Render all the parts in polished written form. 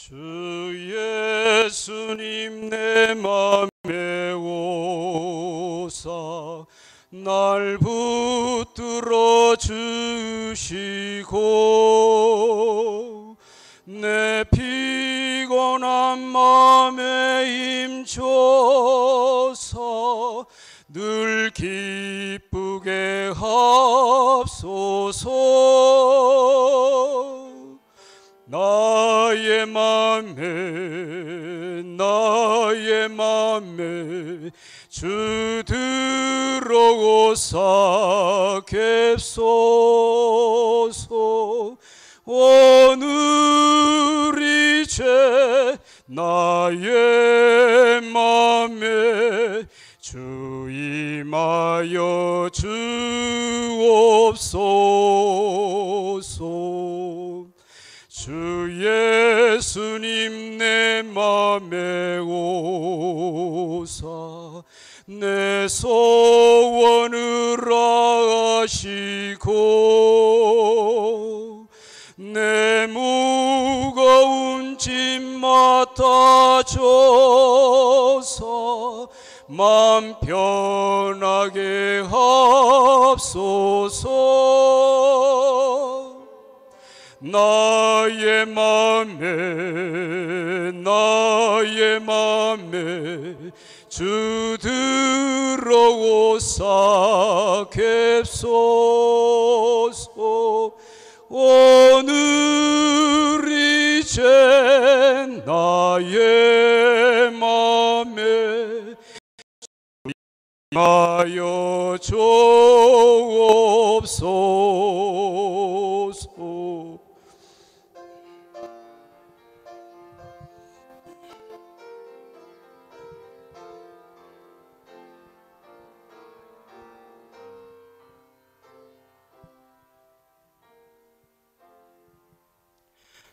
주 예수님 내 맘에 오사 날 붙들어 주시고 내 피곤한 맘에 임줘서 늘 기쁘게 합소서. 나의 맘에 주 들어오사 갭소서. 오늘 이제 나의 맘에 주 임하여 주옵소서. 주 예수님 내 맘에 오사 내 소원을 아시고 내 무거운 짐 맡아줘서 맘 편하게 합소서. 나의 맘에 주 들어오사 갭소서. 오늘 이제 나의 맘에 임하여 주옵소서.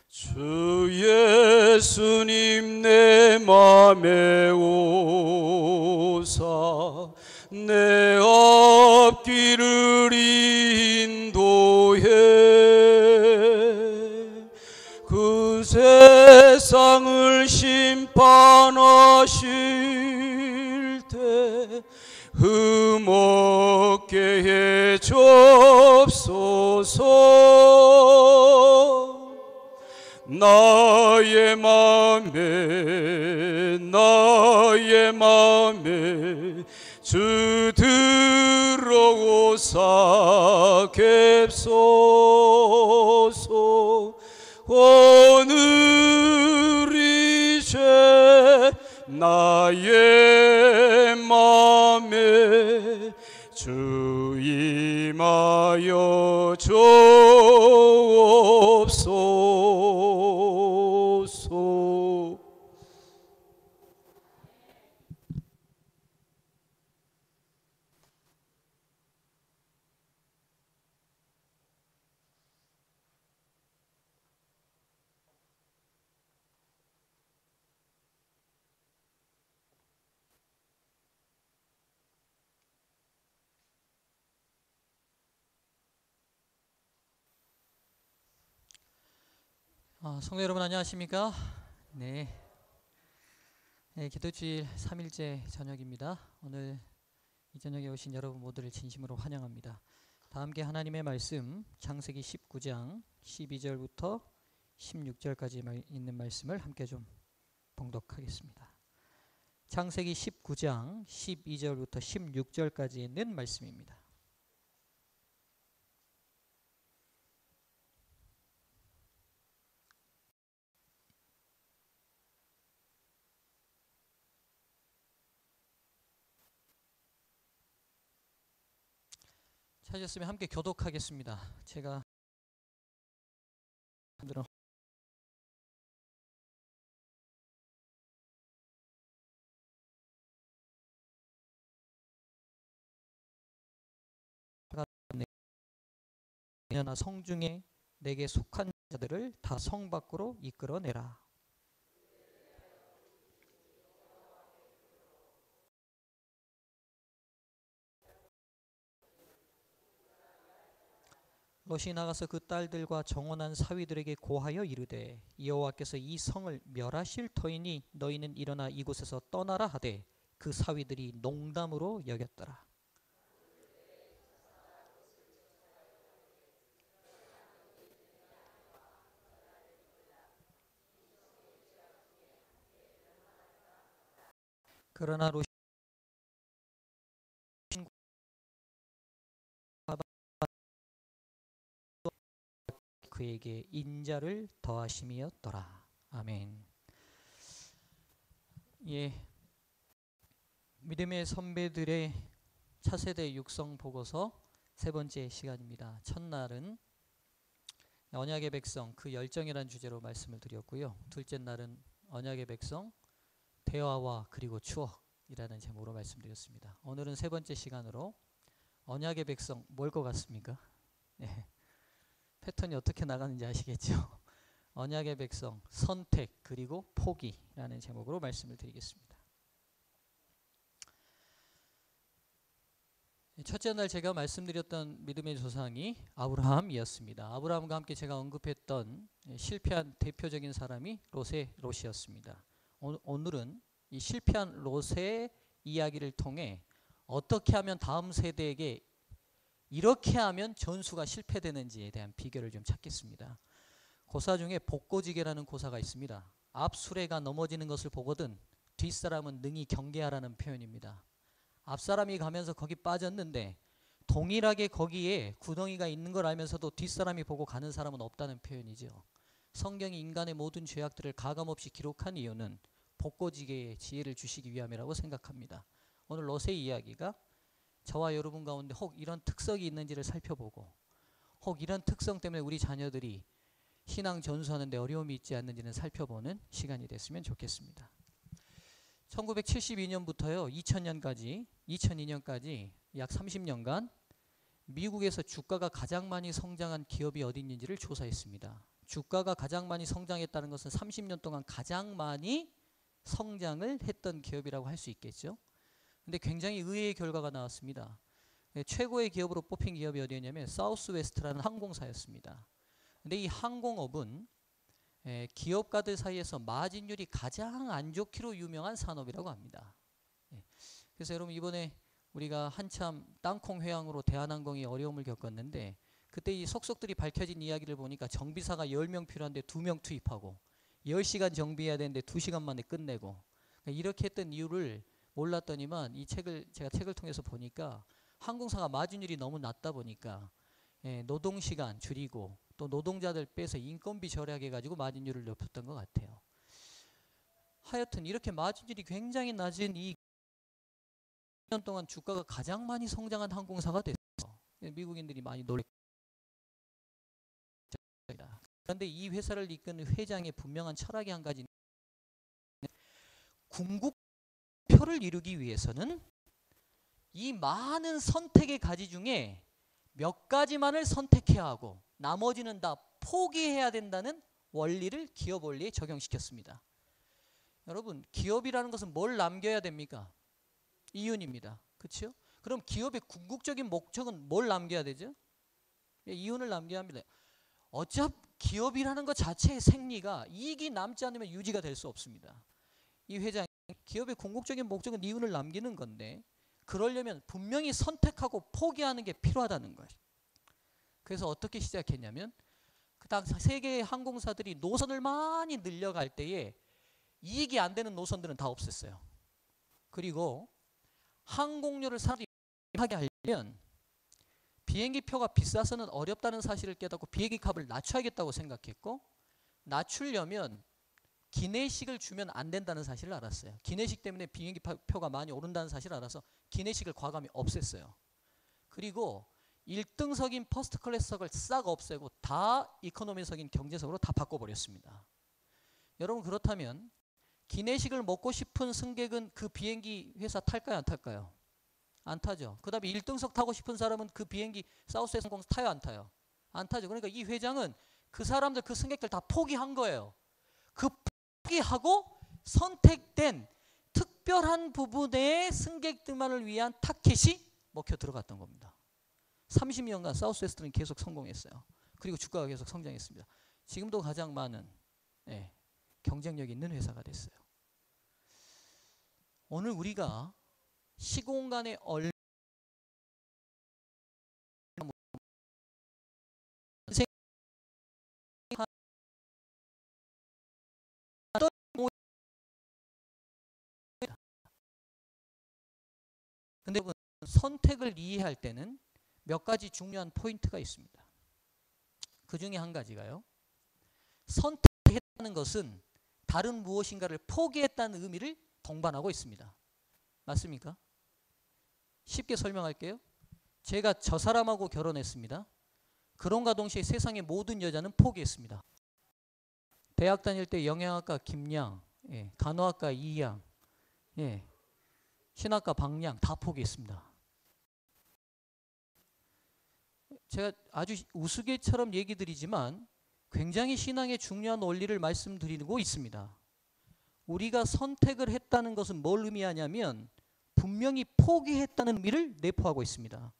주 예수님 내 맘에 오사 내 앞길을 인도해 그 세상을 심판하실 때 흠없게 해 주옵소서. 나의 맘에 주 들어오사 갭소서. 오늘 이제 나의 맘에 주 임하여 주옵소서. 성도 여러분 안녕하십니까? 네, 기도주일 3일째 저녁입니다. 오늘 이 저녁에 오신 여러분 모두를 진심으로 환영합니다. 다 함께 하나님의 말씀 창세기 19장 12절부터 16절까지 있는 말씀을 함께 좀 봉독하겠습니다. 창세기 19장 12절부터 16절까지 있는 말씀입니다. 찾으셨으면 함께 교독하겠습니다. 제가 내나 성중에 내게 속한 자들을 다 성 밖으로 이끌어내라. 롯이 나가서 그 딸들과 정혼한 사위들에게 고하여 이르되 여호와께서 이 성을 멸하실 터이니 너희는 일어나 이곳에서 떠나라 하되 그 사위들이 농담으로 여겼더라. 그러나 롯이 그에게 인자를 더하심이었더라. 아멘. 예, 믿음의 선배들의 차세대 육성 보고서 세 번째 시간입니다. 첫날은 언약의 백성 그 열정이라는 주제로 말씀을 드렸고요. 둘째 날은 언약의 백성 대화와 그리고 추억이라는 제목으로 말씀드렸습니다. 오늘은 세 번째 시간으로 언약의 백성 뭘 것 같습니까? 네. 패턴이 어떻게 나가는지 아시겠죠? 언약의 백성 선택 그리고 포기라는 제목으로 말씀을 드리겠습니다. 첫째 날 제가 말씀드렸던 믿음의 조상이 아브라함이었습니다. 아브라함과 함께 제가 언급했던 실패한 대표적인 사람이 롯이었습니다. 오늘은 이 실패한 롯의 이야기를 통해 어떻게 하면 다음 세대에게 이렇게 하면 전수가 실패되는지에 대한 비결을 좀 찾겠습니다. 고사 중에 복고지계라는 고사가 있습니다. 앞 수레가 넘어지는 것을 보거든 뒷사람은 능히 경계하라는 표현입니다. 앞사람이 가면서 거기 빠졌는데 동일하게 거기에 구덩이가 있는 걸 알면서도 뒷사람이 보고 가는 사람은 없다는 표현이죠. 성경이 인간의 모든 죄악들을 가감없이 기록한 이유는 복고지계의 지혜를 주시기 위함이라고 생각합니다. 오늘 롯의 이야기가 저와 여러분 가운데 혹 이런 특성이 있는지를 살펴보고 혹 이런 특성 때문에 우리 자녀들이 신앙 전수하는 데 어려움이 있지 않는지는 살펴보는 시간이 됐으면 좋겠습니다. 1972년부터요 2002년까지 약 30년간 미국에서 주가가 가장 많이 성장한 기업이 어디 있는지를 조사했습니다. 주가가 가장 많이 성장했다는 것은 30년 동안 가장 많이 성장을 했던 기업이라고 할 수 있겠죠. 근데 굉장히 의외의 결과가 나왔습니다. 최고의 기업으로 뽑힌 기업이 어디였냐면 사우스웨스트라는 항공사였습니다. 근데 이 항공업은 기업가들 사이에서 마진율이 가장 안 좋기로 유명한 산업이라고 합니다. 그래서 여러분 이번에 우리가 한참 땅콩 회항으로 대한항공이 어려움을 겪었는데 그때 이 속속들이 밝혀진 이야기를 보니까 정비사가 10명 필요한데 2명 투입하고 10시간 정비해야 되는데 2시간 만에 끝내고 이렇게 했던 이유를 몰랐더니만 제가 책을 통해서 보니까 항공사가 마진율이 너무 낮다 보니까 노동시간 줄이고 또 노동자들 빼서 인건비 절약해가지고 마진율을 높였던 것 같아요. 하여튼 이렇게 마진율이 굉장히 낮은 이 2년 동안 주가가 가장 많이 성장한 항공사가 됐어요. 미국인들이 많이 놀랐습니다. 그런데 이 회사를 이끄는 회장의 분명한 철학이 한 가지 궁극표를 이루기 위해서는 이 많은 선택의 가지 중에 몇 가지만을 선택해야 하고 나머지는 다 포기해야 된다는 원리를 기업 원리에 적용시켰습니다. 여러분 기업이라는 것은 뭘 남겨야 됩니까? 이윤입니다. 그렇죠? 그럼 기업의 궁극적인 목적은 뭘 남겨야 되죠? 이윤을 남겨야 합니다. 어차피 기업이라는 것 자체의 생리가 이익이 남지 않으면 유지가 될 수 없습니다. 이 회장이 기업의 궁극적인 목적은 이윤을 남기는 건데 그러려면 분명히 선택하고 포기하는 게 필요하다는 거예요. 그래서 어떻게 시작했냐면 그 당 세계의 항공사들이 노선을 많이 늘려갈 때에 이익이 안 되는 노선들은 다 없앴어요. 그리고 항공료를 사람들이 하게 하려면 비행기 표가 비싸서는 어렵다는 사실을 깨닫고 비행기 값을 낮춰야겠다고 생각했고 낮추려면 기내식을 주면 안 된다는 사실을 알았어요. 기내식 때문에 비행기 표가 많이 오른다는 사실을 알아서 기내식을 과감히 없앴어요. 그리고 1등석인 퍼스트 클래스석을 싹 없애고 다 이코노미석인 경제석으로 다 바꿔버렸습니다. 여러분 그렇다면 기내식을 먹고 싶은 승객은 그 비행기 회사 탈까요 안 탈까요? 안 타죠. 그 다음에 1등석 타고 싶은 사람은 그 비행기 사우스웨스트 항공사 타요 안 타요? 안 타죠. 그러니까 이 회장은 그 사람들 그 승객들 다 포기한 거예요. 그 포기하고 선택된 특별한 부분의 승객들만을 위한 타켓이 먹혀 들어갔던 겁니다. 30년간 사우스웨스트는 계속 성공했어요. 그리고 주가가 계속 성장했습니다. 지금도 가장 많은 경쟁력 있는 회사가 됐어요. 오늘 우리가 시공간에 얼마 근데 선택을 이해할 때는 몇 가지 중요한 포인트가 있습니다. 그 중에 한 가지가요. 선택했다는 것은 다른 무엇인가를 포기했다는 의미를 동반하고 있습니다. 맞습니까? 쉽게 설명할게요. 제가 저 사람하고 결혼했습니다. 그런가 동시에 세상의 모든 여자는 포기했습니다. 대학 다닐 때 영양학과 김양, 간호학과 이양, 신학과 박양 다 포기했습니다. 제가 아주 우스갯처럼 얘기 드리지만 굉장히 신앙의 중요한 원리를 말씀드리고 있습니다. 우리가 선택을 했다는 것은 뭘 의미하냐면 분명히 포기했다는 의미를 내포하고 있습니다.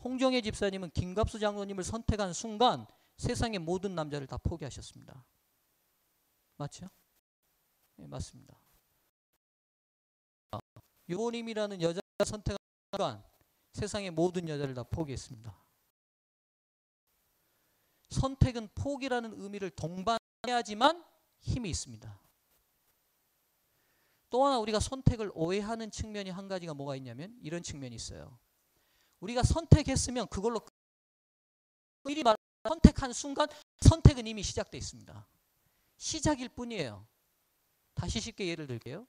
홍정혜 집사님은 김갑수 장로님을 선택한 순간 세상의 모든 남자를 다 포기하셨습니다. 맞죠? 네, 맞습니다. 요원님이라는 여자를 선택한 순간 세상의 모든 여자를 다 포기했습니다. 선택은 포기라는 의미를 동반해야지만 힘이 있습니다. 또 하나 우리가 선택을 오해하는 측면이 한 가지가 뭐가 있냐면 이런 측면이 있어요. 우리가 선택했으면 그걸로 미리 말하면 선택한 순간 선택은 이미 시작되어 있습니다. 시작일 뿐이에요. 다시 쉽게 예를 들게요.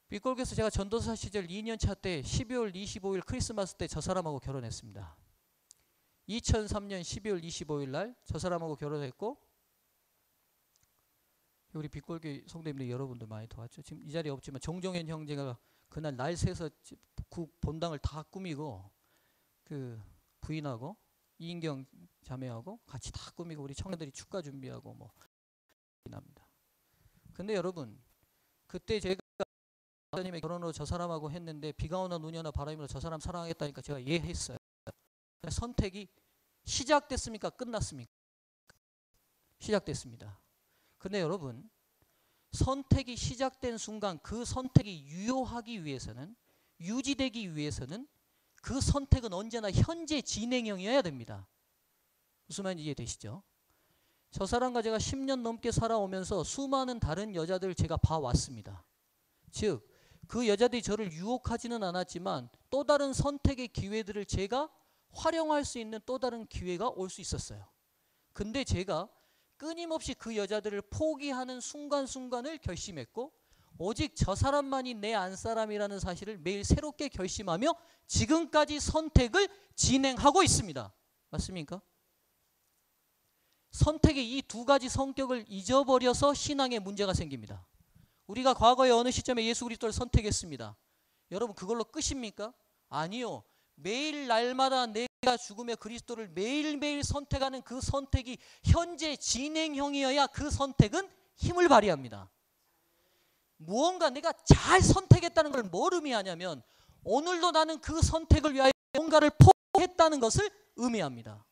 빅골교에서 제가 전도사 시절 2년차 때 12월 25일 크리스마스 때 저 사람하고 결혼했습니다. 2003년 12월 25일 날 저 사람하고 결혼했고 우리 빅골교 성도님들 여러분들 많이 도왔죠. 지금 이 자리에 없지만 정종현 형제가 그날 날 새서 그 본당을 다 꾸미고 그 부인하고 이인경 자매하고 같이 다 꾸미고 우리 청년들이 축가 준비하고 뭐 납니다. 근데 여러분 그때 제가 님의 결혼으로 저 사람하고 했는데 비가 오나 눈이 오나 바람이 오나 저 사람 사랑하겠다니까 제가 예했어요. 선택이 시작됐습니까? 끝났습니까? 시작됐습니다. 근데 여러분 선택이 시작된 순간 그 선택이 유효하기 위해서는 유지되기 위해서는 그 선택은 언제나 현재 진행형이어야 됩니다. 무슨 말인지 이해되시죠? 저 사람과 제가 10년 넘게 살아오면서 수많은 다른 여자들 제가 봐왔습니다. 즉 그 여자들이 저를 유혹하지는 않았지만 또 다른 선택의 기회들을 제가 활용할 수 있는 또 다른 기회가 올 수 있었어요. 근데 제가 끊임없이 그 여자들을 포기하는 순간순간을 결심했고 오직 저 사람만이 내 안사람이라는 사실을 매일 새롭게 결심하며 지금까지 선택을 진행하고 있습니다. 맞습니까? 선택의 이 두 가지 성격을 잊어버려서 신앙에 문제가 생깁니다. 우리가 과거에 어느 시점에 예수 그리스도를 선택했습니다. 여러분 그걸로 끝입니까? 아니요. 매일 날마다 내가 죽으며 그리스도를 매일매일 선택하는 그 선택이 현재 진행형이어야 그 선택은 힘을 발휘합니다. 무언가 내가 잘 선택했다는 걸 뭘 의미하냐면 오늘도 나는 그 선택을 위하여 뭔가를 포기했다는 것을 의미합니다.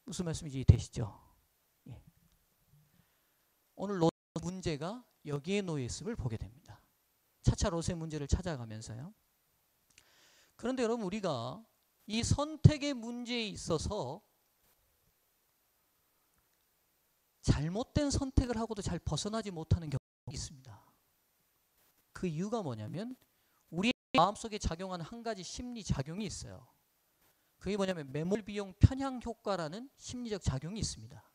무슨 말씀인지 되시죠? 오늘 롯의 문제가 여기에 놓여 있음을 보게 됩니다. 차차 롯의 문제를 찾아가면서요. 그런데 여러분 우리가 이 선택의 문제에 있어서 잘못된 선택을 하고도 잘 벗어나지 못하는 경우가 있습니다. 그 이유가 뭐냐면 우리의 마음속에 작용하는 한 가지 심리작용이 있어요. 그게 뭐냐면 매몰비용 편향효과라는 심리적 작용이 있습니다.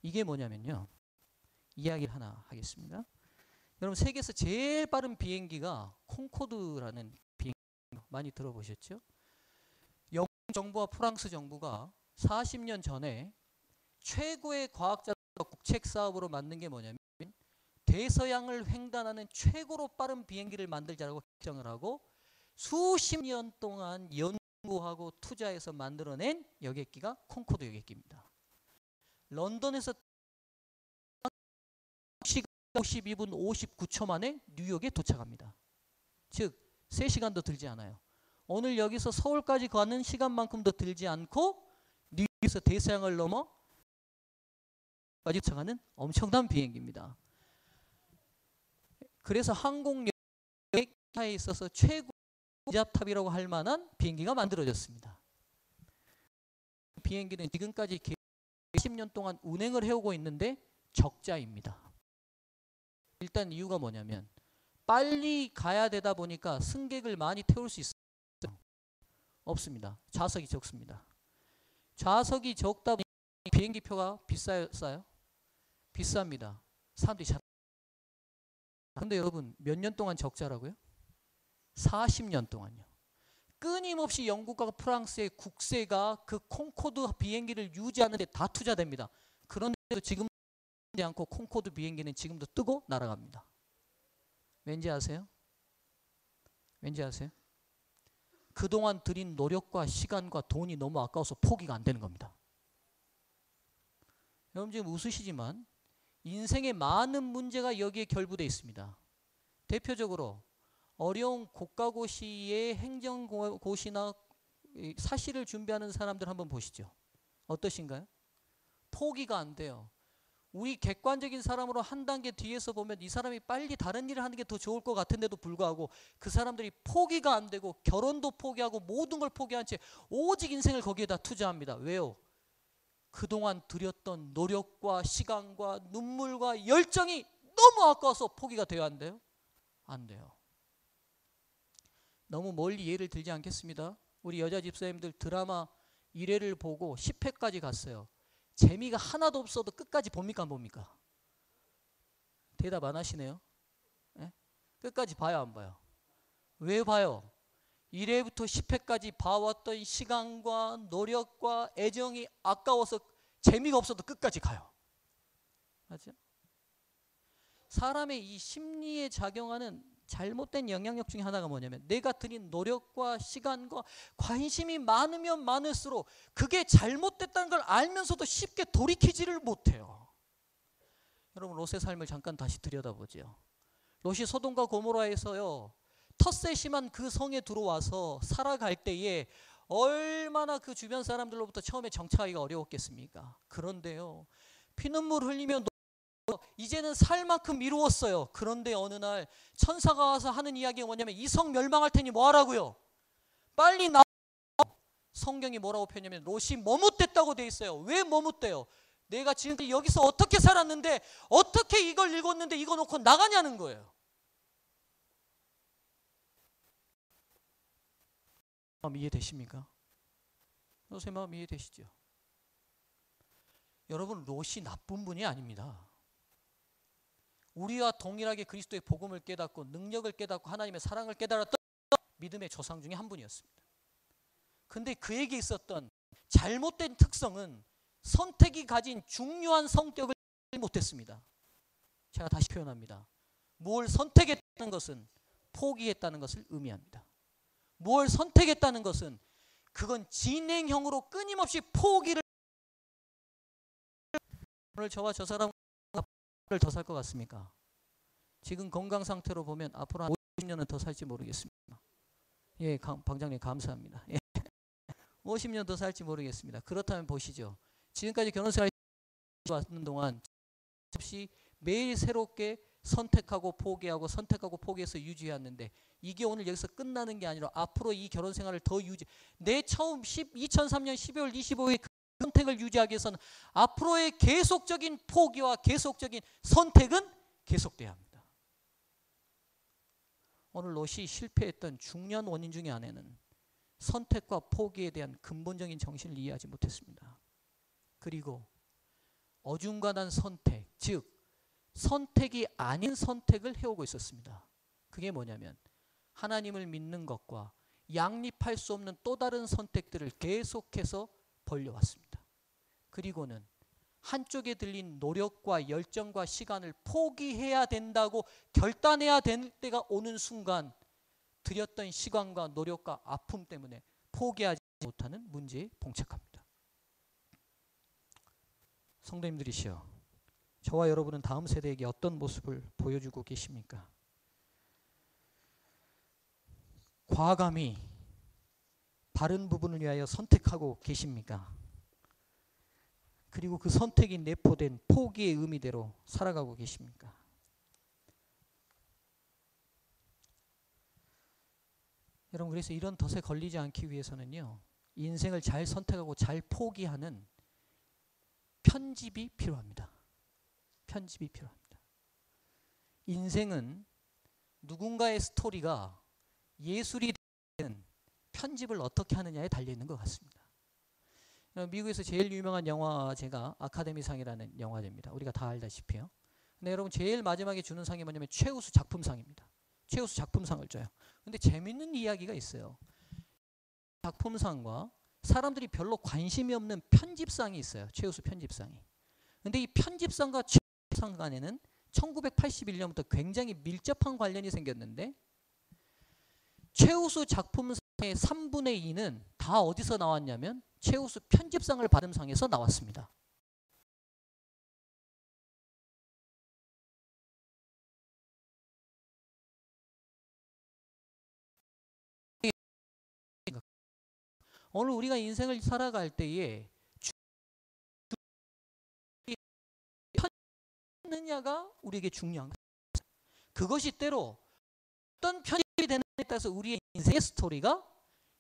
이게 뭐냐면요. 이야기를 하나 하겠습니다. 여러분 세계에서 제일 빠른 비행기가 콩코드라는 비행기 많이 들어보셨죠? 영국 정부와 프랑스 정부가 40년 전에 최고의 과학자들과 국책사업으로 만든 게 뭐냐면 대서양을 횡단하는 최고로 빠른 비행기를 만들자라고 결정을 하고 수십 년 동안 연구하고 투자해서 만들어낸 여객기가 콩코드 여객기입니다. 런던에서 52분 59초 만에 뉴욕에 도착합니다. 즉 3시간도 들지 않아요. 오늘 여기서 서울까지 가는 시간만큼도 들지 않고 뉴욕에서 대서양을 넘어 까지 도착하는 엄청난 비행기입니다. 그래서 항공력에 있어서 최고 전자탑이라고 할 만한 비행기가 만들어졌습니다. 비행기는 지금까지 10년 동안 운행을 해오고 있는데 적자입니다. 일단 이유가 뭐냐면 빨리 가야 되다 보니까 승객을 많이 태울 수 있어요? 없습니다. 좌석이 적습니다. 좌석이 적다 보니 비행기 표가 비싸요? 싸요? 비쌉니다. 사람들이 잘. 근데 여러분 몇 년 동안 적자라고요? 40년 동안요. 끊임없이 영국과 프랑스의 국세가 그 콩코드 비행기를 유지하는 데 다 투자됩니다. 그런데도 지금 않고 콩코드 비행기는 지금도 뜨고 날아갑니다. 왠지 아세요? 왠지 아세요? 그동안 들인 노력과 시간과 돈이 너무 아까워서 포기가 안 되는 겁니다. 여러분 지금 웃으시지만 인생의 많은 문제가 여기에 결부되어 있습니다. 대표적으로 어려운 국가고시의 행정고시나 사시를 준비하는 사람들 한번 보시죠. 어떠신가요? 포기가 안 돼요. 우리 객관적인 사람으로 한 단계 뒤에서 보면 이 사람이 빨리 다른 일을 하는 게 더 좋을 것 같은데도 불구하고 그 사람들이 포기가 안 되고 결혼도 포기하고 모든 걸 포기한 채 오직 인생을 거기에다 투자합니다. 왜요? 그동안 들였던 노력과 시간과 눈물과 열정이 너무 아까워서 포기가 돼야 안 돼요? 안 돼요. 너무 멀리 예를 들지 않겠습니다. 우리 여자 집사님들 드라마 1회를 보고 10회까지 갔어요. 재미가 하나도 없어도 끝까지 봅니까 안 봅니까? 대답 안 하시네요. 네? 끝까지 봐요 안 봐요? 왜 봐요? 1회부터 10회까지 봐왔던 시간과 노력과 애정이 아까워서 재미가 없어도 끝까지 가요. 맞죠? 사람의 이 심리에 작용하는 잘못된 영향력 중에 하나가 뭐냐면 내가 들인 노력과 시간과 관심이 많으면 많을수록 그게 잘못됐다는 걸 알면서도 쉽게 돌이키지를 못해요. 여러분 롯의 삶을 잠깐 다시 들여다보죠. 롯이 소돔과 고모라에서요 텃세 심한 그 성에 들어와서 살아갈 때에 얼마나 그 주변 사람들로부터 처음에 정착하기가 어려웠겠습니까? 그런데요 피눈물 흘리며 이제는 살 만큼 이루었어요. 그런데 어느 날 천사가 와서 하는 이야기가 뭐냐면 이 성 멸망할 테니 뭐 하라고요? 빨리 나와. 성경이 뭐라고 표현하면 롯이 머뭇댔다고 돼 있어요. 왜 머뭇대요? 내가 지금까지 여기서 어떻게 살았는데 어떻게 이걸 읽었는데 이거 놓고 나가냐는 거예요. 마음 이해되십니까? 롯의 마음 이해되시죠? 여러분 롯이 나쁜 분이 아닙니다. 우리와 동일하게 그리스도의 복음을 깨닫고 능력을 깨닫고 하나님의 사랑을 깨달았던 믿음의 조상 중에 한 분이었습니다. 근데 그에게 있었던 잘못된 특성은 선택이 가진 중요한 성격을 못했습니다. 제가 다시 표현합니다. 뭘 선택했다는 것은 포기했다는 것을 의미합니다. 뭘 선택했다는 것은 그건 진행형으로 끊임없이 포기를. 오늘 저와 저 사람을 더 살 것 같습니까? 지금 건강 상태로 보면 앞으로 한 50년은 더 살지 모르겠습니다. 예, 방장님 감사합니다. 예. 50년 더 살지 모르겠습니다. 그렇다면 보시죠. 지금까지 결혼생활 왔는 동안 없이 매일 새롭게 선택하고 포기하고 선택하고 포기해서 유지해왔는데 이게 오늘 여기서 끝나는 게 아니라 앞으로 이 결혼생활을 더 내 처음 2003년 12월 25일 선택을 유지하기 위해서는 앞으로의 계속적인 포기와 계속적인 선택은 계속돼야 합니다. 오늘 롯이 실패했던 중요한 원인 중에 하나는 선택과 포기에 대한 근본적인 정신을 이해하지 못했습니다. 그리고 어중간한 선택, 즉 선택이 아닌 선택을 해오고 있었습니다. 그게 뭐냐면 하나님을 믿는 것과 양립할 수 없는 또 다른 선택들을 계속해서 벌려왔습니다. 그리고는 한쪽에 들린 노력과 열정과 시간을 포기해야 된다고 결단해야 될 때가 오는 순간 들였던 시간과 노력과 아픔 때문에 포기하지 못하는 문제에 봉착합니다. 성도님들이시여, 저와 여러분은 다음 세대에게 어떤 모습을 보여주고 계십니까? 과감히 바른 부분을 위하여 선택하고 계십니까? 그리고 그 선택이 내포된 포기의 의미대로 살아가고 계십니까? 여러분, 그래서 이런 덫에 걸리지 않기 위해서는요, 인생을 잘 선택하고 잘 포기하는 편집이 필요합니다. 편집이 필요합니다. 인생은 누군가의 스토리가 예술이 되는 편집을 어떻게 하느냐에 달려있는 것 같습니다. 미국에서 제일 유명한 영화제가 아카데미상이라는 영화제입니다. 우리가 다 알다시피요. 근데 여러분, 제일 마지막에 주는 상이 뭐냐면 최우수 작품상입니다. 최우수 작품상을 줘요. 근데 재밌는 이야기가 있어요. 작품상과 사람들이 별로 관심이 없는 편집상이 있어요. 최우수 편집상이. 근데 이 편집상과 최우수상 간에는 1981년부터 굉장히 밀접한 관련이 생겼는데, 최우수 작품상의 3분의 2는 다 어디서 나왔냐면 최우수 편집상을 받은 상에서 나왔습니다. 오늘 우리가 인생을 살아갈 때에 편느냐가 우리에게 중요한 거예요. 그것이 때로 어떤 편집이 되느냐에 따라서 우리의 인생의 스토리가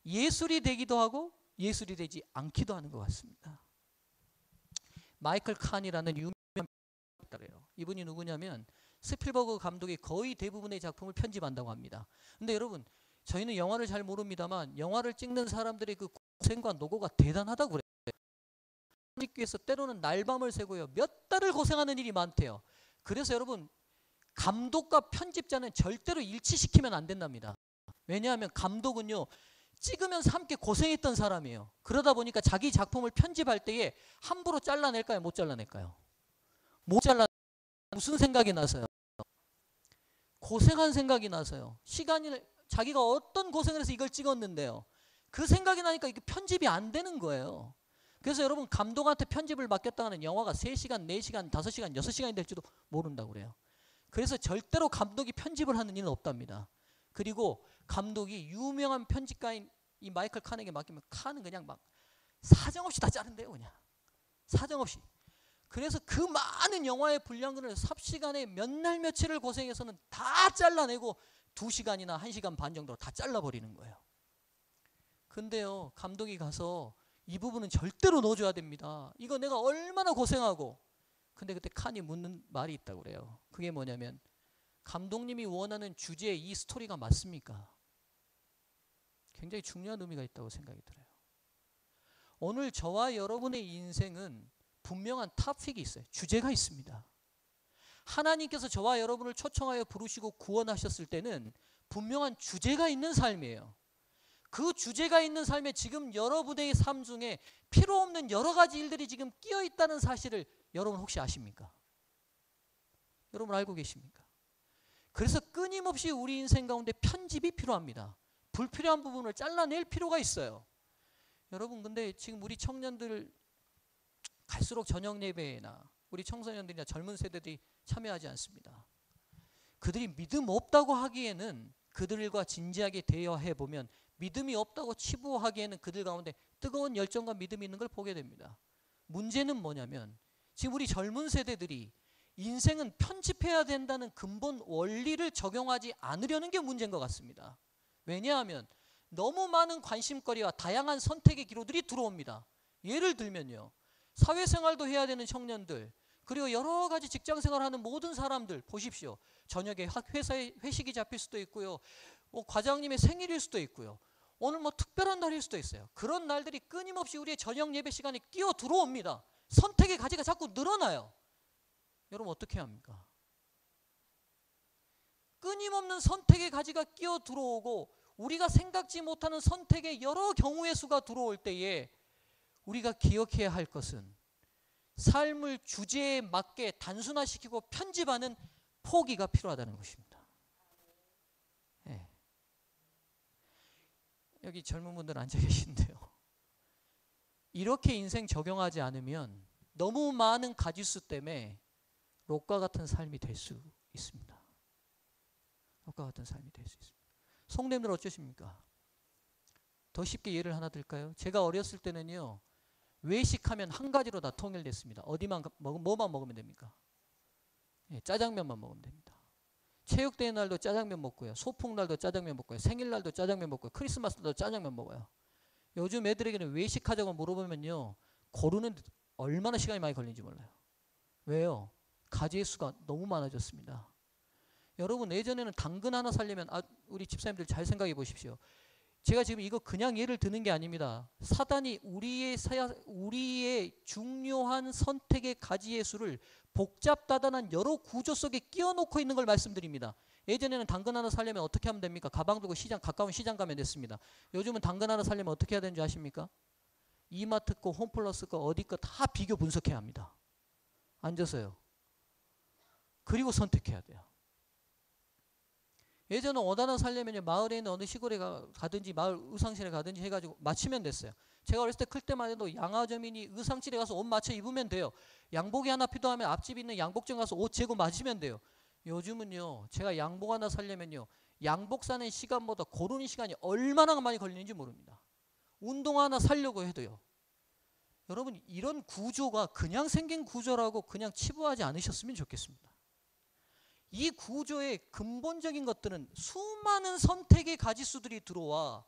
예술이 되기도 하고 예술이 되지 않기도 하는 것 같습니다. 마이클 칸이라는 유명한 작가래요. 이분이 누구냐면 스필버그 감독이 거의 대부분의 작품을 편집한다고 합니다. 근데 여러분, 저희는 영화를 잘 모릅니다만 영화를 찍는 사람들의 그 고생과 노고가 대단하다고 그래요. 찍기 위해서 때로는 날밤을 새고요, 몇 달을 고생하는 일이 많대요. 그래서 여러분, 감독과 편집자는 절대로 일치시키면 안 된답니다. 왜냐하면 감독은요, 찍으면서 함께 고생했던 사람이에요. 그러다 보니까 자기 작품을 편집할 때에 함부로 잘라낼까요? 못 잘라낼까요? 못 잘라. 무슨 생각이 나서요? 고생한 생각이 나서요. 시간이, 자기가 어떤 고생을 해서 이걸 찍었는데요, 그 생각이 나니까 이게 편집이 안 되는 거예요. 그래서 여러분, 감독한테 편집을 맡겼다가는 영화가 3시간, 4시간, 5시간, 6시간이 될지도 모른다고 그래요. 그래서 절대로 감독이 편집을 하는 일은 없답니다. 그리고 감독이 유명한 편집가인 이 마이클 칸에게 맡기면 칸은 그냥 막 사정없이 다 자른대요. 그냥 사정없이. 그래서 그 많은 영화의 분량들을 삽시간에 몇 날 며칠을 고생해서는 다 잘라내고 2시간이나 1시간 반 정도로 다 잘라버리는 거예요. 근데요, 감독이 가서 이 부분은 절대로 넣어줘야 됩니다. 이거 내가 얼마나 고생하고. 근데 그때 칸이 묻는 말이 있다고 그래요. 그게 뭐냐면, 감독님이 원하는 주제의 이 스토리가 맞습니까? 굉장히 중요한 의미가 있다고 생각이 들어요. 오늘 저와 여러분의 인생은 분명한 토픽이 있어요. 주제가 있습니다. 하나님께서 저와 여러분을 초청하여 부르시고 구원하셨을 때는 분명한 주제가 있는 삶이에요. 그 주제가 있는 삶에 지금 여러분의 삶 중에 필요 없는 여러 가지 일들이 지금 끼어 있다는 사실을 여러분 혹시 아십니까? 여러분 알고 계십니까? 그래서 끊임없이 우리 인생 가운데 편집이 필요합니다. 불필요한 부분을 잘라낼 필요가 있어요. 여러분, 근데 지금 우리 청년들 갈수록 저녁 예배나 우리 청소년들이나 젊은 세대들이 참여하지 않습니다. 그들이 믿음 없다고 하기에는 그들과 진지하게 대화해 보면 믿음이 없다고 치부하기에는 그들 가운데 뜨거운 열정과 믿음이 있는 걸 보게 됩니다. 문제는 뭐냐면, 지금 우리 젊은 세대들이 인생은 편집해야 된다는 근본 원리를 적용하지 않으려는 게 문제인 것 같습니다. 왜냐하면 너무 많은 관심거리와 다양한 선택의 기로들이 들어옵니다. 예를 들면요, 사회생활도 해야 되는 청년들, 그리고 여러 가지 직장생활하는 모든 사람들 보십시오. 저녁에 회사에 회식이 잡힐 수도 있고요, 과장님의 생일일 수도 있고요, 오늘 특별한 날일 수도 있어요. 그런 날들이 끊임없이 우리의 저녁 예배 시간에 끼어 들어옵니다. 선택의 가지가 자꾸 늘어나요. 여러분 어떻게 합니까? 끊임없는 선택의 가지가 끼어 들어오고 우리가 생각지 못하는 선택의 여러 경우의 수가 들어올 때에 우리가 기억해야 할 것은 삶을 주제에 맞게 단순화시키고 편집하는 포기가 필요하다는 것입니다. 네. 여기 젊은 분들 앉아 계신데요, 이렇게 인생 적용하지 않으면 너무 많은 가짓수 때문에 롯과 같은 삶이 될 수 있습니다. 롯과 같은 삶이 될 수 있습니다. 성도님들 어쩌십니까? 더 쉽게 예를 하나 들까요? 제가 어렸을 때는요, 외식하면 한 가지로 다 통일됐습니다. 어디만 뭐만 먹으면 됩니까? 예, 짜장면만 먹으면 됩니다. 체육대회 날도 짜장면 먹고요, 소풍날도 짜장면 먹고요, 생일날도 짜장면 먹고요, 크리스마스도 짜장면 먹어요. 요즘 애들에게는 외식하자고 물어보면요, 고르는 얼마나 시간이 많이 걸리는지 몰라요. 왜요? 가지의 수가 너무 많아졌습니다. 여러분, 예전에는 당근 하나 살려면, 우리 집사님들 잘 생각해 보십시오. 제가 지금 이거 그냥 예를 드는 게 아닙니다. 사단이 우리의 중요한 선택의 가지의 수를 복잡다단한 여러 구조 속에 끼워놓고 있는 걸 말씀드립니다. 예전에는 당근 하나 살려면 어떻게 하면 됩니까? 가방 들고 가까운 시장 가면 됐습니다. 요즘은 당근 하나 살려면 어떻게 해야 되는지 아십니까? 이마트 거, 홈플러스 거, 어디 거 다 비교 분석해야 합니다. 앉아서요. 그리고 선택해야 돼요. 예전에 옷 하나 살려면 마을에 있는 어느 시골에 가든지 마을 의상실에 가든지 해가지고 맞추면 됐어요. 제가 어렸을 때 클 때만 해도 양화점이니 의상실에 가서 옷 맞춰 입으면 돼요. 양복이 하나 필요하면 앞집 있는 양복점 가서 옷 재고 맞으면 돼요. 요즘은요, 제가 양복 하나 살려면요, 양복 사는 시간보다 고르는 시간이 얼마나 많이 걸리는지 모릅니다. 운동 하나 사려고 해도요. 여러분, 이런 구조가 그냥 생긴 구조라고 그냥 치부하지 않으셨으면 좋겠습니다. 이 구조의 근본적인 것들은 수많은 선택의 가지수들이 들어와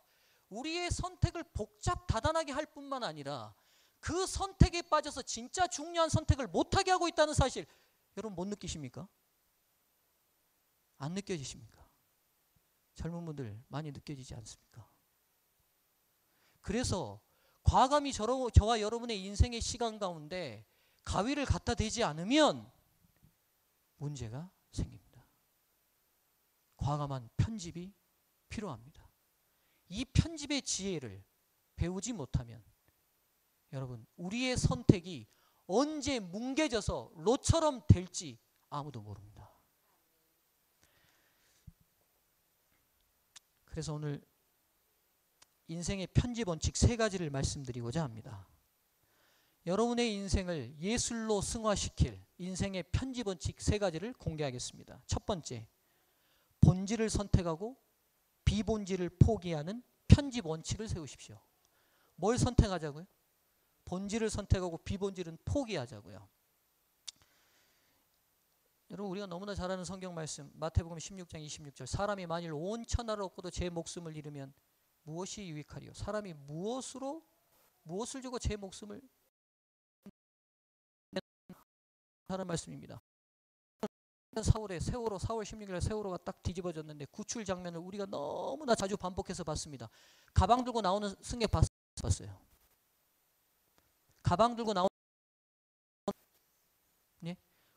우리의 선택을 복잡다단하게 할 뿐만 아니라 그 선택에 빠져서 진짜 중요한 선택을 못하게 하고 있다는 사실, 여러분 못 느끼십니까? 안 느껴지십니까? 젊은 분들 많이 느껴지지 않습니까? 그래서 과감히 저와 여러분의 인생의 시간 가운데 가위를 갖다 대지 않으면 문제가 생깁니다. 과감한 편집이 필요합니다. 이 편집의 지혜를 배우지 못하면 여러분, 우리의 선택이 언제 뭉개져서 로처럼 될지 아무도 모릅니다. 그래서 오늘 인생의 편집 원칙 3가지를 말씀드리고자 합니다. 여러분의 인생을 예술로 승화시킬 인생의 편집 원칙 3가지를 공개하겠습니다. 첫 번째, 본질을 선택하고 비본질을 포기하는 편집 원칙을 세우십시오. 뭘 선택하자고요? 본질을 선택하고 비본질은 포기하자고요. 여러분, 우리가 너무나 잘 아는 성경 말씀 마태복음 16장 26절, 사람이 만일 온 천하를 얻고도 제 목숨을 잃으면 무엇이 유익하리요? 사람이 무엇을 주고 제 목숨을 하는 말씀입니다. 4월 16일에 세월호가 딱 뒤집어졌는데 구출 장면을 우리가 너무나 자주 반복해서 봤습니다. 가방 들고 나오는 승객 봤어요. 가방 들고 나오는, 예?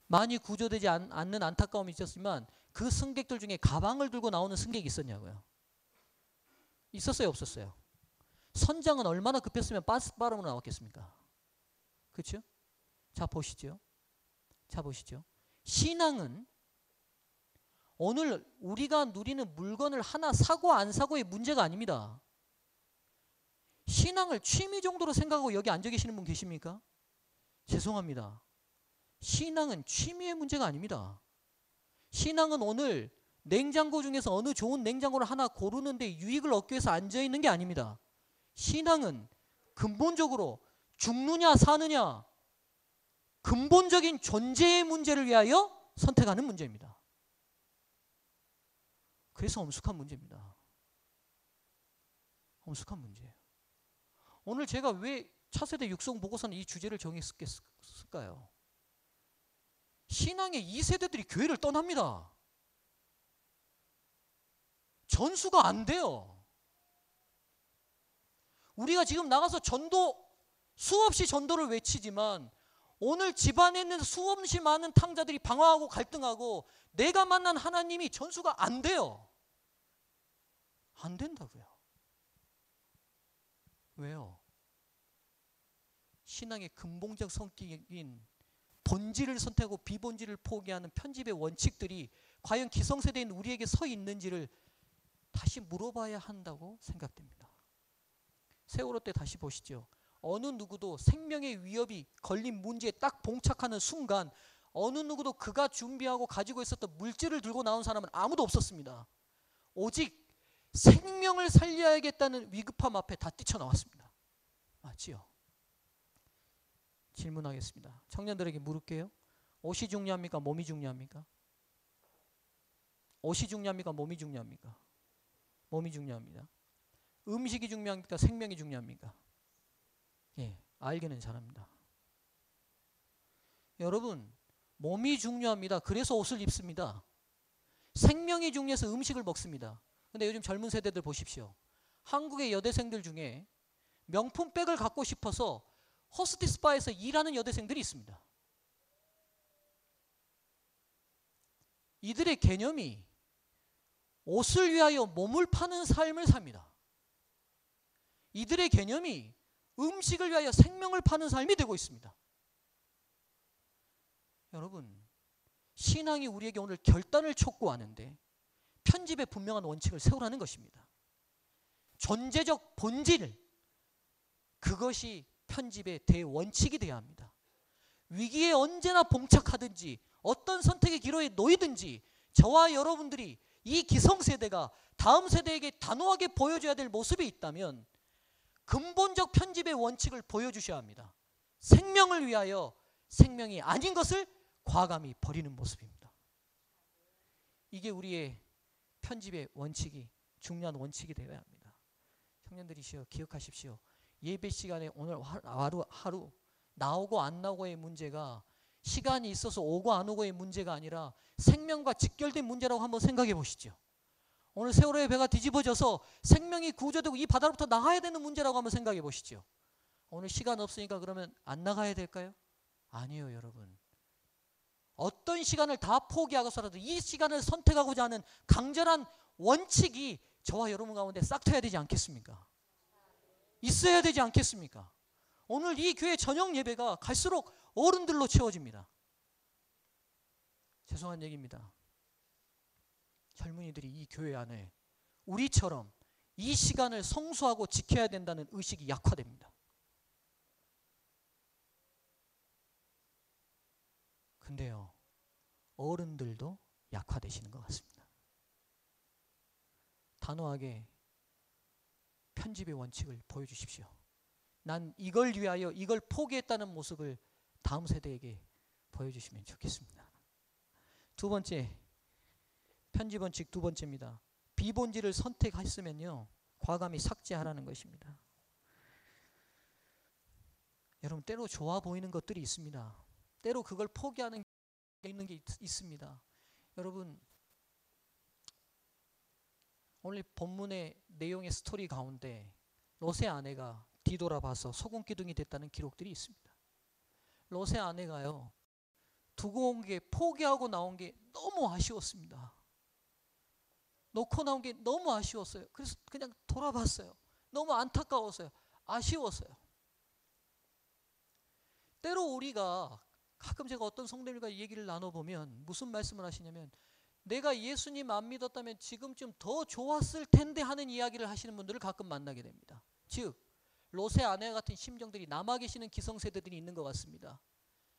많이 구조되지 않는 안타까움이 있었지만 그 승객들 중에 가방을 들고 나오는 승객이 있었냐고요. 있었어요, 없었어요? 선장은 얼마나 급했으면 버스 바람으로 나왔겠습니까? 그렇죠? 자 보시죠. 신앙은 오늘 우리가 누리는 물건을 하나 사고 안 사고의 문제가 아닙니다. 신앙을 취미 정도로 생각하고 여기 앉아 계시는 분 계십니까? 죄송합니다. 신앙은 취미의 문제가 아닙니다. 신앙은 오늘 냉장고 중에서 어느 좋은 냉장고를 하나 고르는데 유익을 얻기 위해서 앉아 있는 게 아닙니다. 신앙은 근본적으로 죽느냐 사느냐, 근본적인 존재의 문제를 위하여 선택하는 문제입니다. 그래서 엄숙한 문제입니다. 엄숙한 문제예요. 오늘 제가 왜 차세대 육성 보고서는 이 주제를 정했을까요? 신앙의 2세대들이 교회를 떠납니다. 전수가 안 돼요. 우리가 지금 나가서 수없이 전도를 외치지만 오늘 집안에 있는 수없이 많은 탕자들이 방황하고 갈등하고 내가 만난 하나님이 전수가 안 돼요. 안 된다고요. 왜요? 신앙의 근본적 성격인 본질을 선택하고 비본질을 포기하는 편집의 원칙들이 과연 기성세대인 우리에게 서 있는지를 다시 물어봐야 한다고 생각됩니다. 세월호 때 다시 보시죠. 어느 누구도 생명의 위협이 걸린 문제에 딱 봉착하는 순간 어느 누구도 그가 준비하고 가지고 있었던 물질을 들고 나온 사람은 아무도 없었습니다. 오직 생명을 살려야겠다는 위급함 앞에 다 뛰쳐나왔습니다. 맞지요? 질문하겠습니다. 청년들에게 물을게요. 옷이 중요합니까? 몸이 중요합니까? 옷이 중요합니까? 몸이 중요합니까? 몸이 중요합니다. 음식이 중요합니까? 생명이 중요합니까? 예, 알기는 잘합니다. 여러분, 몸이 중요합니다. 그래서 옷을 입습니다. 생명이 중요해서 음식을 먹습니다. 근데 요즘 젊은 세대들 보십시오. 한국의 여대생들 중에 명품 백을 갖고 싶어서 호스티스 바에서 일하는 여대생들이 있습니다. 이들의 개념이 옷을 위하여 몸을 파는 삶을 삽니다. 이들의 개념이 음식을 위하여 생명을 파는 삶이 되고 있습니다. 여러분, 신앙이 우리에게 오늘 결단을 촉구하는데 편집에 분명한 원칙을 세우라는 것입니다. 존재적 본질, 그것이 편집의 대원칙이 되어야 합니다. 위기에 언제나 봉착하든지 어떤 선택의 기로에 놓이든지 저와 여러분들이 이 기성세대가 다음 세대에게 단호하게 보여줘야 될 모습이 있다면 근본적 편집의 원칙을 보여주셔야 합니다. 생명을 위하여 생명이 아닌 것을 과감히 버리는 모습입니다. 이게 우리의 편집의 원칙이 중요한 원칙이 되어야 합니다. 청년들이시여 기억하십시오. 예배 시간에 오늘 하루 나오고 안 나오고의 문제가 시간이 있어서 오고 안 오고의 문제가 아니라 생명과 직결된 문제라고 한번 생각해 보시죠. 오늘 세월호의 배가 뒤집어져서 생명이 구조되고 이 바다로부터 나가야 되는 문제라고 한번 생각해 보시죠. 오늘 시간 없으니까 그러면 안 나가야 될까요? 아니요, 여러분. 어떤 시간을 다 포기하고서라도 이 시간을 선택하고자 하는 강렬한 원칙이 저와 여러분 가운데 싹트어야 되지 않겠습니까? 있어야 되지 않겠습니까? 오늘 이 교회 저녁 예배가 갈수록 어른들로 채워집니다. 죄송한 얘기입니다. 젊은이들이 이 교회 안에 우리처럼 이 시간을 성수하고 지켜야 된다는 의식이 약화됩니다. 근데요, 어른들도 약화되시는 것 같습니다. 단호하게 편집의 원칙을 보여주십시오. 난 이걸 위하여 이걸 포기했다는 모습을 다음 세대에게 보여주시면 좋겠습니다. 두 번째, 편집 원칙 두 번째입니다. 비본질을 선택했으면요, 과감히 삭제하라는 것입니다. 여러분, 때로 좋아 보이는 것들이 있습니다. 때로 그걸 포기하는 게 있는 게 있습니다. 여러분, 오늘 본문의 내용의 스토리 가운데 롯의 아내가 뒤돌아봐서 소금 기둥이 됐다는 기록들이 있습니다. 롯의 아내가요, 두고 온 게 포기하고 나온 게 너무 아쉬웠습니다. 놓고 나온 게 너무 아쉬웠어요. 그래서 그냥 돌아봤어요. 너무 안타까웠어요. 아쉬웠어요. 때로 우리가 가끔 제가 어떤 성도님과 얘기를 나눠보면 무슨 말씀을 하시냐면, 내가 예수님 안 믿었다면 지금쯤 더 좋았을 텐데 하는 이야기를 하시는 분들을 가끔 만나게 됩니다. 즉, 롯의 아내 같은 심정들이 남아 계시는 기성세대들이 있는 것 같습니다.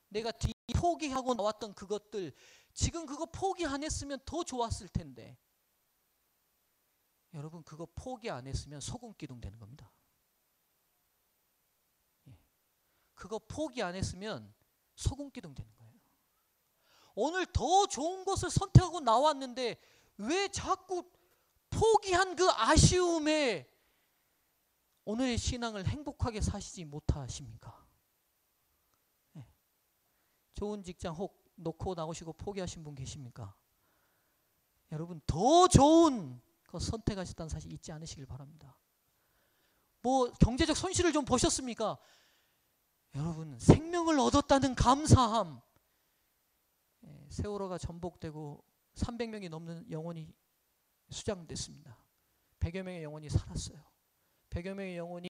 내가 포기하고 나왔던 그것들, 지금 그거 포기 안 했으면 더 좋았을 텐데. 여러분, 그거 포기 안 했으면 소금 기둥 되는 겁니다. 그거 포기 안 했으면 소금 기둥 되는 거예요. 오늘 더 좋은 것을 선택하고 나왔는데 왜 자꾸 포기한 그 아쉬움에 오늘의 신앙을 행복하게 사시지 못하십니까? 네. 좋은 직장 혹 놓고 나오시고 포기하신 분 계십니까? 여러분, 더 좋은 거 선택하셨다는 사실 잊지 않으시길 바랍니다. 뭐 경제적 손실을 좀 보셨습니까? 여러분, 생명을 얻었다는 감사함. 세월호가 전복되고 300명이 넘는 영혼이 수장됐습니다. 100여 명의 영혼이 살았어요. 100여 명의 영혼이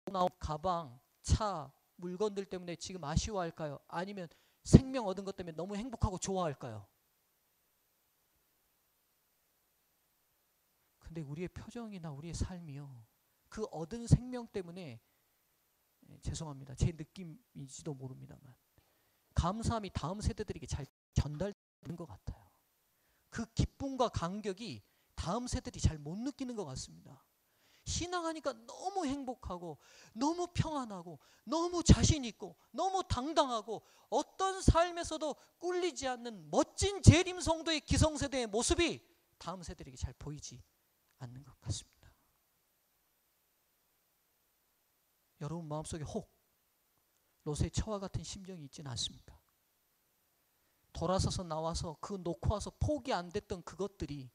나온 가방, 차, 물건들 때문에 지금 아쉬워할까요? 아니면 생명 얻은 것 때문에 너무 행복하고 좋아할까요? 근데 우리의 표정이나 우리의 삶이요, 그 얻은 생명 때문에, 죄송합니다, 제 느낌인지도 모릅니다만 감사함이 다음 세대들에게 잘 전달되는 것 같아요. 그 기쁨과 고통과 간격이 다음 세대들이 잘 못 느끼는 것 같습니다. 신앙하니까 너무 행복하고 너무 평안하고 너무 자신 있고 너무 당당하고 어떤 삶에서도 꿀리지 않는 멋진 재림 성도의 기성세대의 모습이 다음 세대에게 잘 보이지 않는 것 같습니다. 여러분 마음속에 혹 롯의 처와 같은 심정이 있지는 않습니까? 돌아서서 나와서 그 놓고 와서 포기 안 됐던 그것들이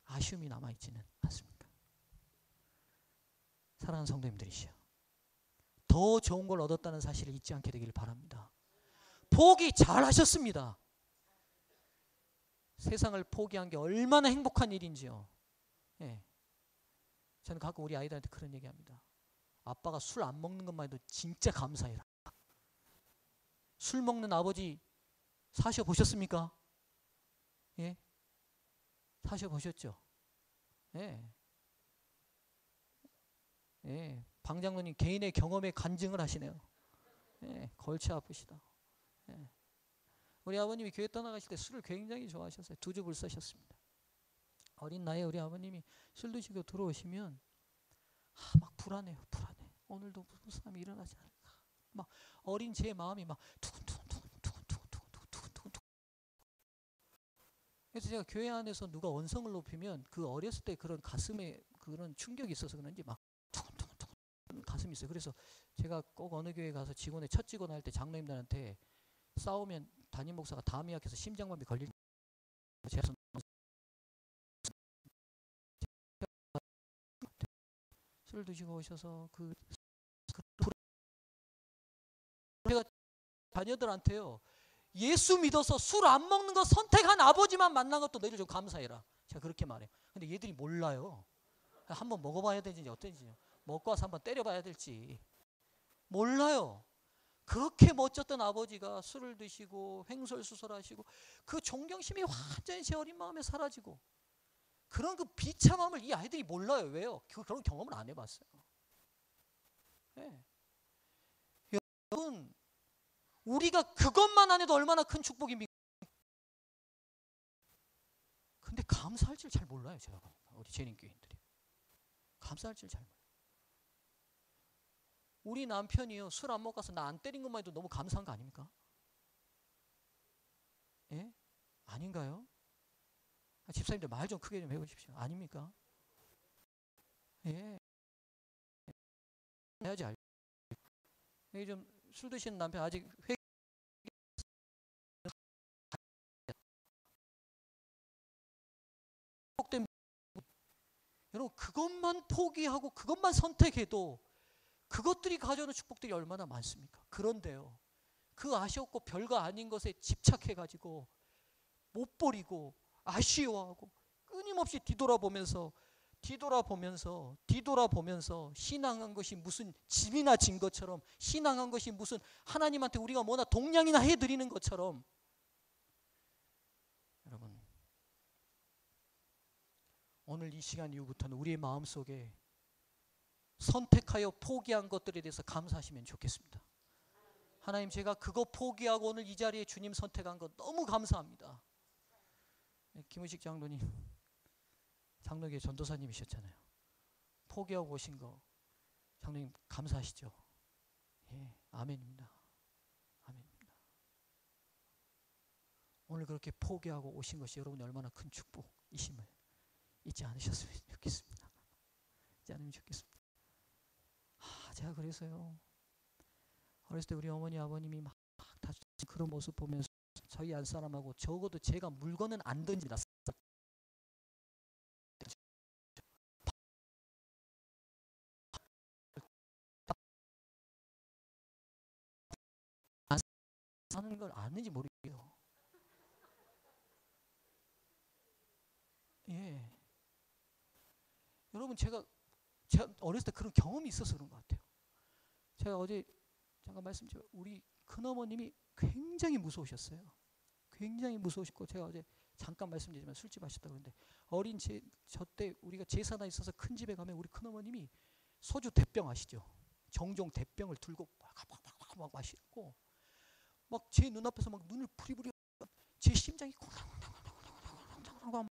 아쉬움이 남아있지는 않습니까? 사랑하는 성도님들이시여, 더 좋은 걸 얻었다는 사실을 잊지 않게 되기를 바랍니다. 포기 잘 하셨습니다. 세상을 포기한 게 얼마나 행복한 일인지요. 예. 저는 가끔 우리 아이들한테 그런 얘기합니다. 아빠가 술 안 먹는 것만 해도 진짜 감사해라. 술 먹는 아버지 사셔 보셨습니까? 예? 사셔 보셨죠? 예. 예. 방 장로님 개인의 경험에 간증을 하시네요. 예. 골치 아프시다. 예. 우리 아버님이 교회 떠나가실 때 술을 굉장히 좋아하셨어요. 두 줍을 쓰셨습니다. 어린 나이에 우리 아버님이 술 드시고 들어오시면 막 불안해요. 불안해. 오늘도 무슨 사람이 일어나지 않을까. 막 어린 제 마음이 막 두근두근. 그래서 제가 교회 안에서 누가 언성을 높이면 그 어렸을 때 그런 가슴에 그런 충격이 있어서 그런지 막 두근두근 가슴이 있어요. 그래서 제가 꼭 어느 교회 가서 직원의 첫 직원 할 때 장로님들한테 싸우면 담임 목사가 담이약해서 심장마비 걸릴 제가 술 드시고 오셔서 제가 자녀들한테요, 예수 믿어서 술 안 먹는 거 선택한 아버지만 만난 것도 너희들 좀 감사해라. 제가 그렇게 말해요. 근데 얘들이 몰라요. 한번 먹어봐야 되는지 어떤지, 먹고 와서 한번 때려봐야 될지 몰라요. 그렇게 멋졌던 아버지가 술을 드시고 횡설수설하시고 그 존경심이 완전히 제 어린 마음에 사라지고 그런 그 비참함을 이 아이들이 몰라요. 왜요? 그런 경험을 안 해봤어요. 네. 여러분, 우리가 그것만 안 해도 얼마나 큰 축복입니까? 근데 감사할 줄 잘 몰라요. 제가 보니까 우리 재림교인들이 감사할 줄 잘 몰라요. 우리 남편이요, 술 안 먹고 가서 나 안 때린 것만 해도 너무 감사한 거 아닙니까? 예? 아닌가요? 집사님들 말 좀 크게 좀 해보십시오. 아닙니까? 예. 해야지 알죠. 여기 좀 술 드시는 남편 아직 회복된 여러분, 그것만 포기하고 그것만 선택해도 그것들이 가져오는 축복들이 얼마나 많습니까? 그런데요, 그 아쉬웠고 별거 아닌 것에 집착해가지고 못 버리고 아쉬워하고 끊임없이 뒤돌아보면서 신앙한 것이 무슨 짐이나 진 것처럼, 신앙한 것이 무슨 하나님한테 우리가 뭐나 동량이나 해드리는 것처럼, 여러분 오늘 이 시간 이후부터는 우리의 마음속에 선택하여 포기한 것들에 대해서 감사하시면 좋겠습니다. 하나님, 제가 그거 포기하고 오늘 이 자리에 주님 선택한 거 너무 감사합니다. 김우식 장로님, 장로교회 전도사님이셨잖아요. 포기하고 오신 거 장로님 감사하시죠? 예, 아멘입니다. 아멘입니다. 오늘 그렇게 포기하고 오신 것이 여러분이 얼마나 큰 축복이심을 잊지 않으셨으면 좋겠습니다. 잊지 않으면 좋겠습니다. 제가 그래서요, 어렸을 때 우리 어머니 아버님이 막 다 그런 모습 보면서 저희 안 사람하고 적어도 제가 물건은 안 던집니다. 하는 걸 아는지 모르겠어요. 예. 여러분, 제가 어렸을 때 그런 경험이 있어서 그런 것 같아요. 제가 어제 잠깐 말씀드려, 우리 큰어머님이 굉장히 무서우셨어요. 굉장히 무서우셨고, 제가 어제 잠깐 말씀드리지만 술집 하셨다고 그러는데, 어린 저 때 우리가 제사나 있어서 큰 집에 가면 우리 큰어머님이 소주 대병 아시죠? 정종 대병을 들고 막 마시고, 막 제 눈앞에서 막 눈을 부리부리, 제 심장이 콩닥콩닥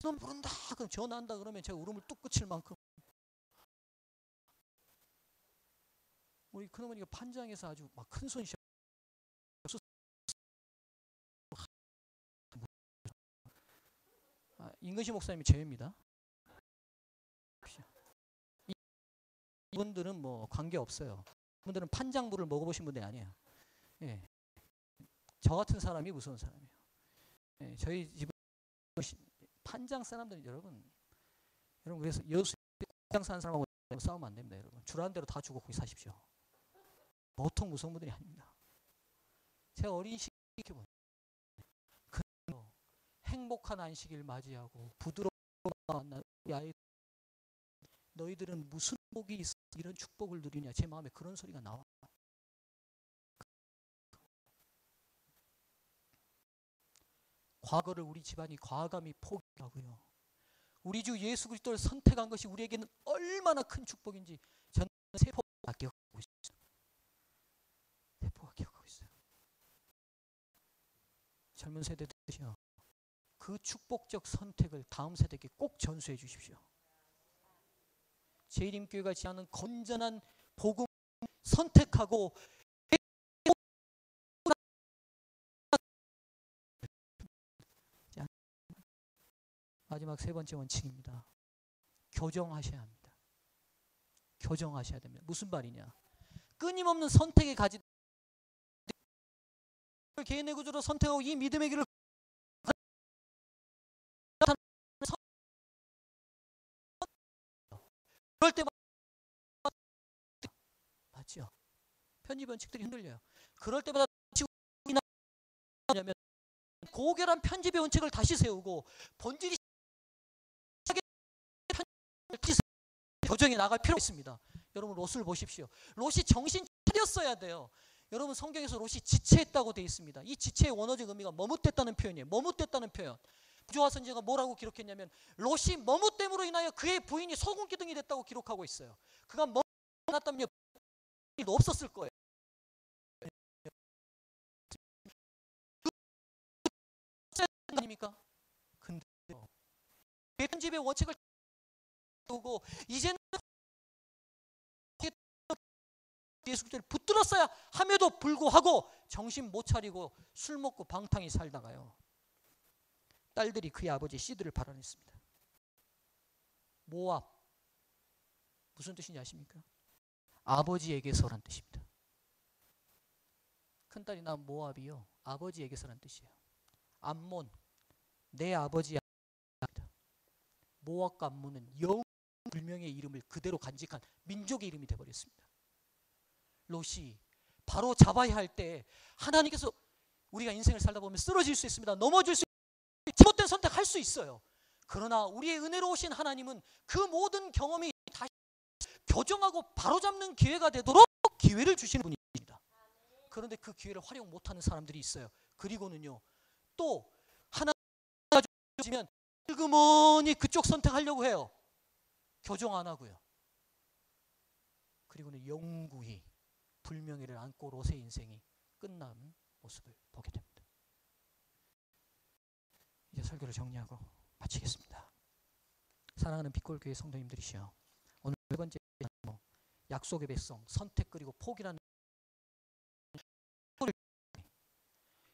넌 부른다 그럼 전화한다 그러면 제가 울음을 뚝 그칠 만큼 우리 큰어머니가 판장에서 아주 막 큰 손이 임근시 목사님이 제외입니다. 이분들은 뭐 관계 없어요. 이분들은 판장물을 먹어보신 분들이 아니에요. 예. 저 같은 사람이 무서운 사람이에요. 예. 저희 집은 판장 사람들은 여러분 그래서 여수 판장 사는 사람하고 싸우면 안 됩니다. 여러분 주라는 대로 다 주고 거기 사십시오. 보통 무서운 분들이 아닙니다. 제 어린 시기 보면 행복한 안식일 맞이하고 부드러운 아이 너희들은 무슨 복이 있어 이런 축복을 누리냐 제 마음에 그런 소리가 나와. 과거를 우리 집안이 과감히 포기하고요. 우리 주 예수 그리스도를 선택한 것이 우리에게는 얼마나 큰 축복인지 저는 세포가 기억하고 있어요. 세포가 기억하고 있어요. 젊은 세대들이요. 그 축복적 선택을 다음 세대에게 꼭 전수해 주십시오. 재림교회가 지향하는 건전한 복음 선택하고 마지막 세 번째 원칙입니다. 교정하셔야 합니다. 교정하셔야 됩니다. 무슨 말이냐? 끊임없는 선택에 가지 개인의 구조로 선택하고 이 믿음의 길을 그럴 때마다 맞죠? 편집 원칙들이 흔들려요. 그럴 때마다 뭐냐면 고결한 편집의 원칙을 다시 세우고 본질이 교정해 나갈 필요가 있습니다. 여러분 롯을 보십시오. 롯이 정신 차렸어야 돼요. 여러분 성경에서 롯이 지체했다고 되어 있습니다. 이 지체의 원어적 의미가 머뭇댔다는 표현이에요. 머뭇댔다는 표현. 부조화 선지자가 뭐라고 기록했냐면 롯이 머뭇됨으로 인하여 그의 부인이 소금기둥이 됐다고 기록하고 있어요. 그가 머뭇났다면 일도 없었을 거예요. 아닙니까? 근데 편집의 원칙을 두고 이제는 예수 그리스도를 붙들었어야 함에도 불구하고 정신 못 차리고 술 먹고 방탕히 살다가요. 딸들이 그의 아버지 시드를 발언했습니다. 모압 무슨 뜻인지 아십니까? 아버지에게서란 뜻입니다. 큰딸이 난 모압이요 아버지에게서란 뜻이에요. 암몬 내 아버지야. 모압과 암몬은 영웅 불명의 이름을 그대로 간직한 민족의 이름이 되어버렸습니다. 롯이 바로 잡아야 할 때 하나님께서 우리가 인생을 살다 보면 쓰러질 수 있습니다. 넘어질 수 있습니다. 잘못된 선택할 수 있어요. 그러나 우리의 은혜로우신 하나님은 그 모든 경험이 다시 교정하고 바로잡는 기회가 되도록 기회를 주시는 분입니다. 그런데 그 기회를 활용 못하는 사람들이 있어요. 그리고는요 또 하나가 주어지면 슬그머니 그쪽 선택하려고 해요. 교정 안 하고요. 그리고는 영구히 불명예를 안고 롯의 인생이 끝난 모습을 보게 됩니다. 이제 설교를 정리하고 마치겠습니다. 사랑하는 빛골교회 성도님들이시여, 오늘 세 번째 약속의 백성, 선택 그리고 포기라는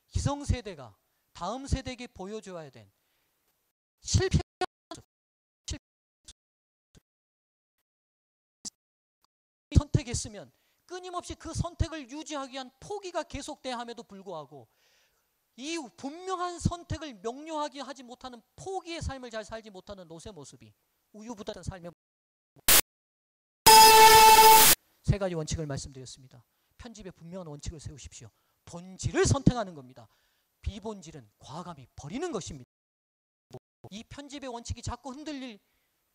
기성세대가 다음 세대에게 보여줘야 된 실패 선택했으면 끊임없이 그 선택을 유지하기 위한 포기가 계속돼야 함에도 불구하고 이 분명한 선택을 명료하게 하지 못하는 포기의 삶을 잘 살지 못하는 롯의 모습이 우유부단한 삶의 세 가지 원칙을 말씀드렸습니다. 편집에 분명한 원칙을 세우십시오. 본질을 선택하는 겁니다. 비본질은 과감히 버리는 것입니다. 이 편집의 원칙이 자꾸 흔들릴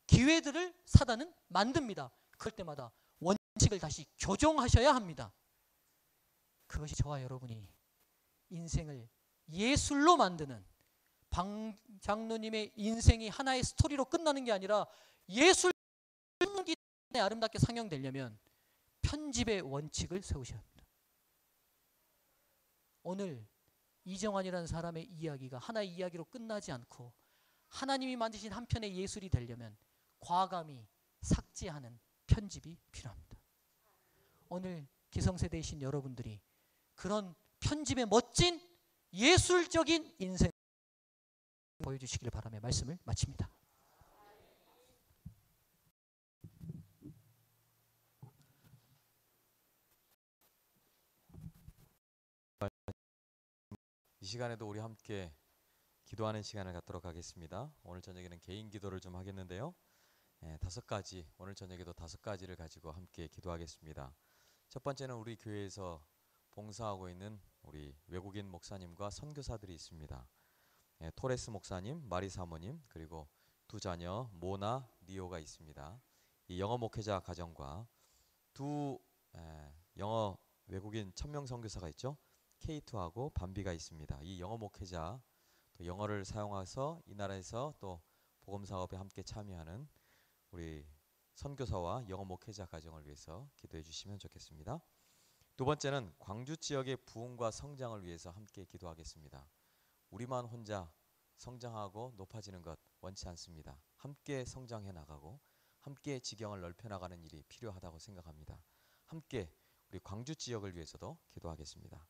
기회들을 사단은 만듭니다. 그럴 때마다 원칙을 다시 교정하셔야 합니다. 그것이 저와 여러분이 인생을 예술로 만드는 방 장로님의 인생이 하나의 스토리로 끝나는 게 아니라 예술 아름답게 상영되려면 편집의 원칙을 세우셔야 합니다. 오늘 이정환이라는 사람의 이야기가 하나의 이야기로 끝나지 않고 하나님이 만드신 한 편의 예술이 되려면 과감히 삭제하는 편집이 필요합니다. 오늘 기성세대이신 여러분들이 그런 편집의 멋진 예술적인 인생 보여주시길 바라며 말씀을 마칩니다. 이 시간에도 우리 함께 기도하는 시간을 갖도록 하겠습니다. 오늘 저녁에는 개인 기도를 좀 하겠는데요. 5가지, 오늘 저녁에도 5가지를 가지고 함께 기도하겠습니다. 첫 번째는 우리 교회에서 봉사하고 있는 우리 외국인 목사님과 선교사들이 있습니다. 토레스 목사님, 마리 사모님, 그리고 두 자녀 모나, 니오가 있습니다. 이 영어 목회자 가정과 두 영어 외국인 천명 선교사가 있죠. 케이트하고 밤비가 있습니다. 이 영어 목회자, 또 영어를 사용해서 이 나라에서 또 복음 사업에 함께 참여하는 우리 선교사와 영어 목회자 가정을 위해서 기도해 주시면 좋겠습니다. 두 번째는 광주 지역의 부흥과 성장을 위해서 함께 기도하겠습니다. 우리만 혼자 성장하고 높아지는 것 원치 않습니다. 함께 성장해 나가고 함께 지경을 넓혀 나가는 일이 필요하다고 생각합니다. 함께 우리 광주 지역을 위해서도 기도하겠습니다.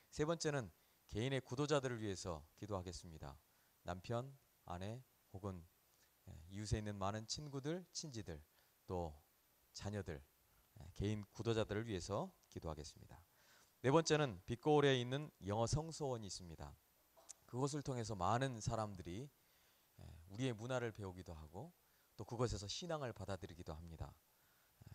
세 번째는 개인의 구도자들을 위해서 기도하겠습니다. 남편, 아내 혹은 이웃에 있는 많은 친구들, 친지들, 또 자녀들, 개인 구도자들을 위해서 기도하겠습니다. 네 번째는 빛거울에 있는 영어 성소원이 있습니다. 그것을 통해서 많은 사람들이 우리의 문화를 배우기도 하고 또 그것에서 신앙을 받아들이기도 합니다.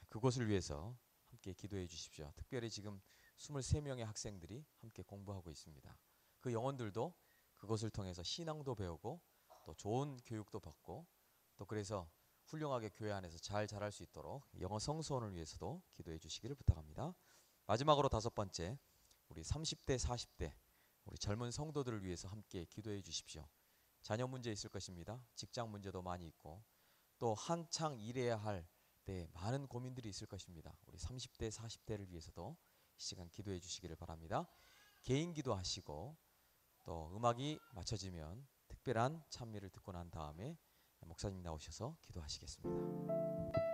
그것을 위해서 함께 기도해 주십시오. 특별히 지금 23명의 학생들이 함께 공부하고 있습니다. 그 영혼들도 그것을 통해서 신앙도 배우고 또 좋은 교육도 받고 또 그래서 훌륭하게 교회 안에서 잘 자랄 수 있도록 영어 성소원을 위해서도 기도해 주시기를 부탁합니다. 마지막으로 5번째, 우리 30대, 40대 우리 젊은 성도들을 위해서 함께 기도해 주십시오. 자녀 문제 있을 것입니다. 직장 문제도 많이 있고 또 한창 일해야 할 때 많은 고민들이 있을 것입니다. 우리 30대, 40대를 위해서도 이 시간 기도해 주시기를 바랍니다. 개인 기도하시고 또 음악이 맞춰지면 특별한 찬미를 듣고 난 다음에 목사님 나오셔서 기도하시겠습니다.